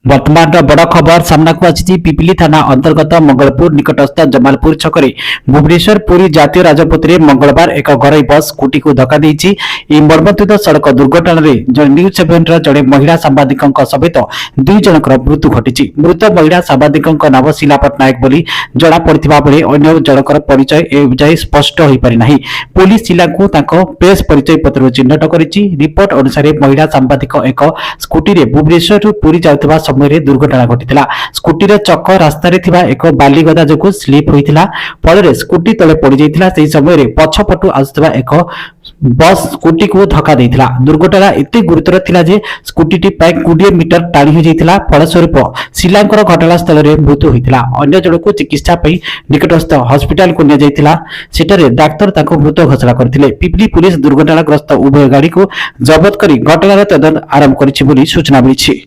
वर्तमान बड़ खबर सामना को आछि। पिपिली थाना अंतर्गत मंगलपुर निकटस्थ जमालपुर छकरे भुवनेश्वर पुरी जातीय राजपथ में मंगलवार एक घरोई बस स्कूटी को धक्का देछि। मर्मन्तुद सड़क दुर्घटना रे न्यूज 7 जड़े महिला सांबादिक समेत 2 जनकर मृत्यु घटी। मृत महिला सांबादिक नाम शीला पट्टनायक बोली जना पड़ता बेले अन्य जनकर परिचय एवं स्पष्ट हो पारि नाही। पुलिस शीला को प्रेस परिचय पत्र चिन्हट करिछि। रिपोर्ट अनुसार महिला सांबादिक एक स्कूटी रे भुवनेश्वर पुरी जाउतबा समय दुर्घटना घटी। स्कूटी चक रास्त एक बालीगदा जो स्लीप होता फल स्कूटी तले पड़ जाता। से समय पछपटू आसुवा एक बस स्कूटी को धक्का देता। दुर्घटना एत गुरुतर थिला जे स्कूटी प्राय 20 मीटर टाणी हो जाता। फलस्वरूप शीलांकर घटनास्थल में मृत्यु होता। अन्य जन को चिकित्सा निकटस्थ हॉस्पिटल को निया सेठारे डाक्तर मृत घोषणा करथिले। पिपली पुलिस दुर्घटनाग्रस्त उभय गाड़ी को जबत कर घटनार तदंत आरंभ करिछि बोली सूचना मिली।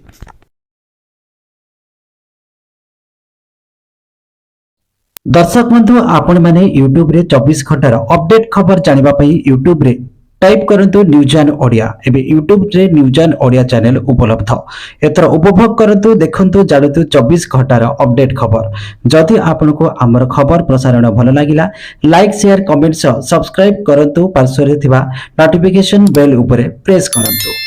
दर्शक बंधु आपण माने यूट्यूब रे 24 घंटार अपडेट खबर जानिबा पई यूट्यूब रे टाइप करंतु न्यूज एंड ओडिया। एबे यूट्यूब रे न्यूज एंड ओडिया चैनल उपलब्ध। एतर उपभोग करंतु देखंतु जानतु 24 घंटार अपडेट खबर। जदि आपनको हमर खबर प्रसारण भल लागिला लाइक शेयर कमेंट सब्सक्राइब करंतु। पार्श्व रे थिबा नोटिफिकेशन बेल उपरे प्रेस करंतु।